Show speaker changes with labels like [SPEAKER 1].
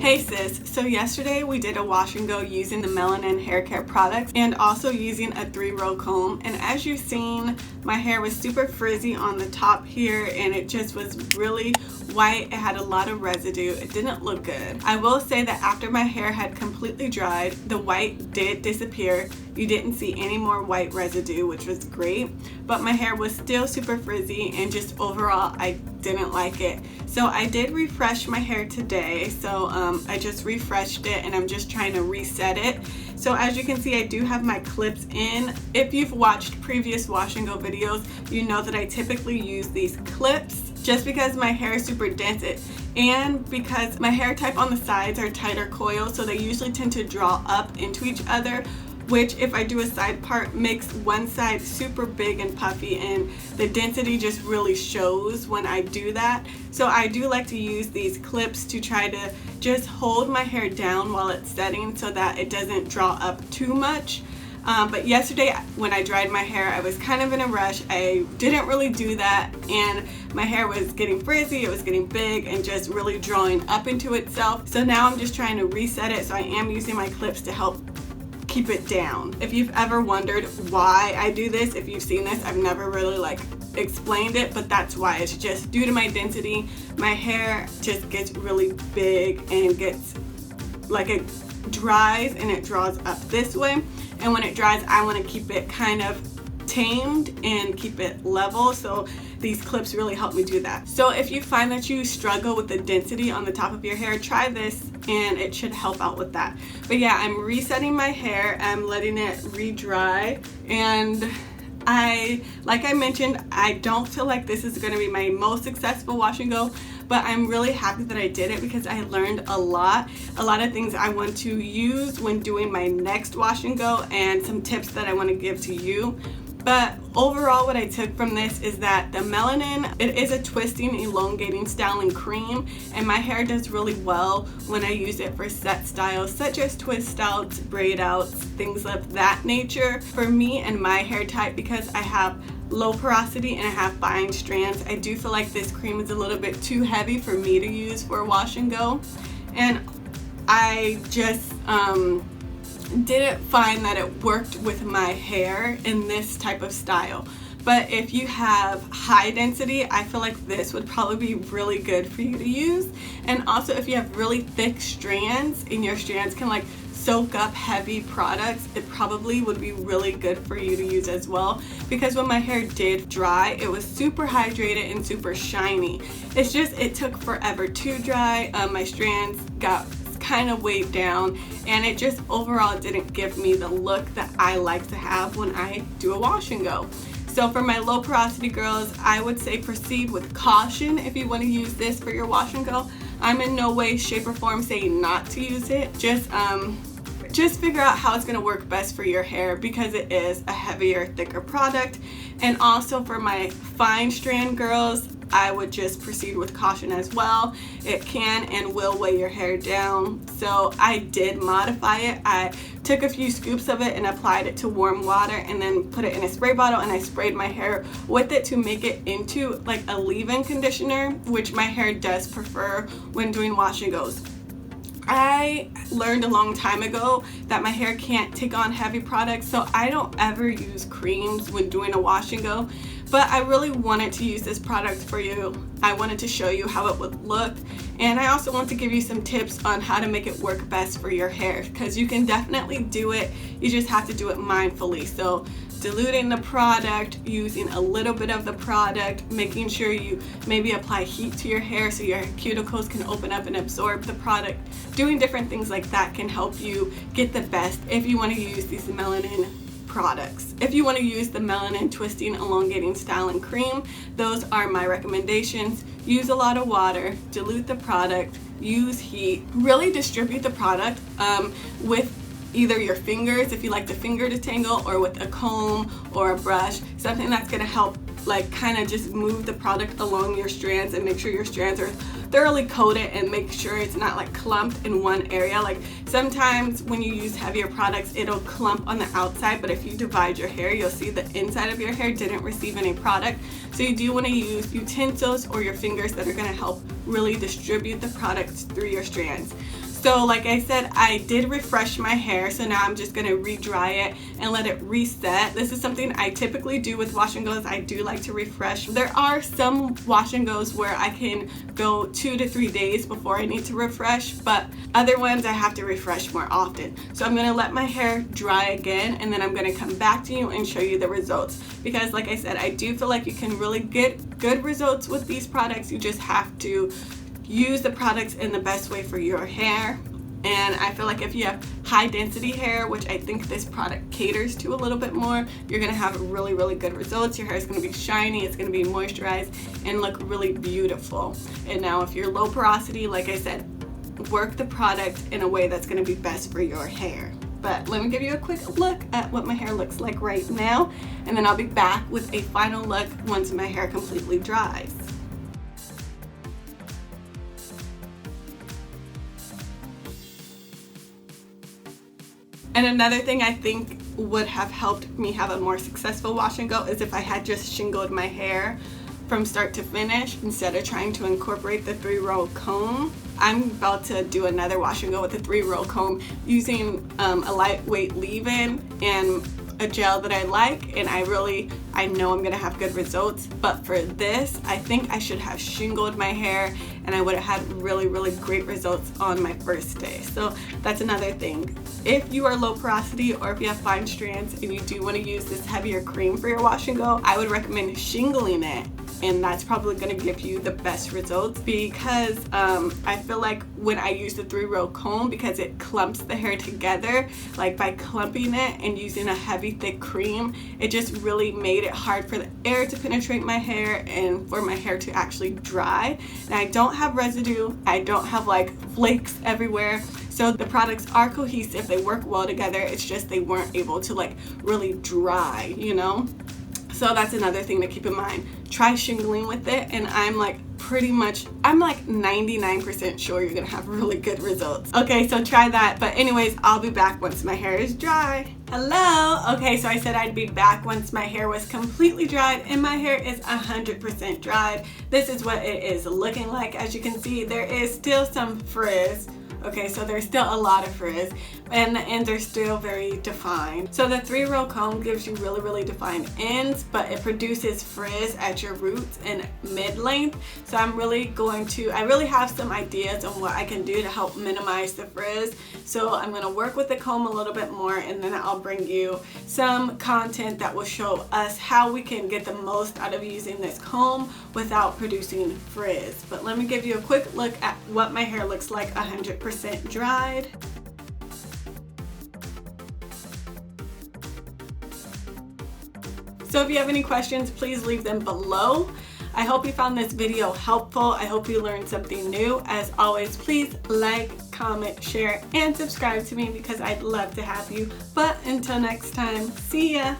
[SPEAKER 1] Hey sis, so yesterday we did a wash and go using the Melanin hair care products and also using a 3-row comb, and as you've seen, my hair was super frizzy on the top here and it just was really white. It had a lot of residue. It didn't look good. I will say that after my hair had completely dried, the white did disappear. You didn't see any more white residue, which was great, but my hair was still super frizzy and just overall I didn't like it. So I did refresh my hair today, so I just refreshed it and I'm just trying to reset it. So as you can see, I do have my clips in. If you've watched previous wash and go videos, you know that I typically use these clips just because my hair is super dense and because my hair type on the sides are tighter coils, so they usually tend to draw up into each other, which if I do a side part makes one side super big and puffy, and the density just really shows when I do that. So I do like to use these clips to try to just hold my hair down while it's setting so that it doesn't draw up too much. But yesterday when I dried my hair, I was kind of in a rush. I didn't really do that and my hair was getting frizzy, it was getting big and just really drawing up into itself. So now I'm just trying to reset it, so I am using my clips to help keep it down. If you've ever wondered why I do this, if you've seen this, I've never really explained it, but that's why. It's just due to my density. My hair just gets really big and gets it dries and it draws up this way, and when it dries I want to keep it kind of tamed and keep it level, so these clips really help me do that. So if you find that you struggle with the density on the top of your hair, try this and it should help out with that. But yeah, I'm resetting my hair, I'm letting it re-dry, and like I mentioned, I don't feel like this is going to be my most successful wash and go, but I'm really happy that I did it because I learned a lot of things I want to use when doing my next wash and go, and some tips that I want to give to you. But overall, what I took from this is that the Melanin, it is a twisting, elongating styling cream, and my hair does really well when I use it for set styles such as twist outs, braid outs, things of that nature. For me and my hair type, because I have low porosity and I have fine strands, I do feel like this cream is a little bit too heavy for me to use for a wash and go, and I just didn't find that it worked with my hair in this type of style. But if you have high density, I feel like this would probably be really good for you to use. And also if you have really thick strands and your strands can soak up heavy products, it probably would be really good for you to use as well, because when my hair did dry, it was super hydrated and super shiny. It's just, it took forever to dry. My strands got kind of weighed down and it just overall didn't give me the look that I like to have when I do a wash and go. So for my low porosity girls, I would say proceed with caution if you want to use this for your wash and go. I'm in no way, shape, or form saying not to use it. Just figure out how it's going to work best for your hair, because it is a heavier, thicker product. And also for my fine strand girls, I would just proceed with caution as well. It can and will weigh your hair down. So I did modify it. I took a few scoops of it and applied it to warm water and then put it in a spray bottle, and I sprayed my hair with it to make it into a leave-in conditioner, which my hair does prefer when doing wash and goes. I learned a long time ago that my hair can't take on heavy products, so I don't ever use creams when doing a wash and go. But I really wanted to use this product for you. I wanted to show you how it would look, and I also want to give you some tips on how to make it work best for your hair, because you can definitely do it, you just have to do it mindfully. So diluting the product, using a little bit of the product, making sure you maybe apply heat to your hair so your cuticles can open up and absorb the product. Doing different things like that can help you get the best if you want to use these Melanin products. If you want to use the Melanin Twisting Elongating Styling Cream, those are my recommendations. Use a lot of water, dilute the product, use heat, really distribute the product with either your fingers, if you like the finger detangle, or with a comb or a brush, something that's going to help kind of just move the product along your strands and make sure your strands are thoroughly coated and make sure it's not clumped in one area. Sometimes when you use heavier products, it'll clump on the outside, but if you divide your hair, you'll see the inside of your hair didn't receive any product. So you do want to use utensils or your fingers that are going to help really distribute the product through your strands. So like I said, I did refresh my hair, so now I'm just going to re-dry it and let it reset. This is something I typically do with wash and goes. I do like to refresh. There are some wash and goes where I can go 2 to 3 days before I need to refresh, but other ones I have to refresh more often. So I'm going to let my hair dry again, and then I'm going to come back to you and show you the results, because like I said, I do feel like you can really get good results with these products. You just have to use the products in the best way for your hair. And I feel like if you have high density hair, which I think this product caters to a little bit more, you're going to have really, really good results. Your hair is going to be shiny, it's going to be moisturized, and look really beautiful. And now if you're low porosity, like I said, work the product in a way that's going to be best for your hair. But let me give you a quick look at what my hair looks like right now, and then I'll be back with a final look once my hair completely dries. And another thing I think would have helped me have a more successful wash and go is if I had just shingled my hair from start to finish instead of trying to incorporate the 3-row comb. I'm about to do another wash and go with the 3-row comb using a lightweight leave-in and a gel that I like, and I know I'm gonna have good results. But for this, I think I should have shingled my hair, and I would have had really, really great results on my first day. So that's another thing. If you are low porosity or if you have fine strands and you do want to use this heavier cream for your wash and go, I would recommend shingling it, and that's probably going to give you the best results, because I feel like when I use the 3-row comb, because it clumps the hair together, like by clumping it and using a heavy thick cream, it just really made it hard for the air to penetrate my hair and for my hair to actually dry. And I don't have residue, I don't have like flakes everywhere. So the products are cohesive, they work well together. It's just they weren't able to like really dry, you know? So that's another thing to keep in mind. Try shingling with it, and I'm like 99% sure you're gonna have really good results. Okay, so try that. But anyways, I'll be back once my hair is dry. Hello. Okay, so I said I'd be back once my hair was completely dried, and my hair is 100% dried. This is what it is looking like. As you can see, there is still some frizz. Okay, so there's still a lot of frizz, and the ends are still very defined. So the 3-row comb gives you really, really defined ends, but it produces frizz at your roots and mid-length. So I really have some ideas on what I can do to help minimize the frizz. So I'm gonna work with the comb a little bit more, and then I'll bring you some content that will show us how we can get the most out of using this comb without producing frizz. But let me give you a quick look at what my hair looks like 100% dried. So if you have any questions, please leave them below. I hope you found this video helpful. I hope you learned something new. As always, please like, comment, share, and subscribe to me because I'd love to have you. But until next time, see ya!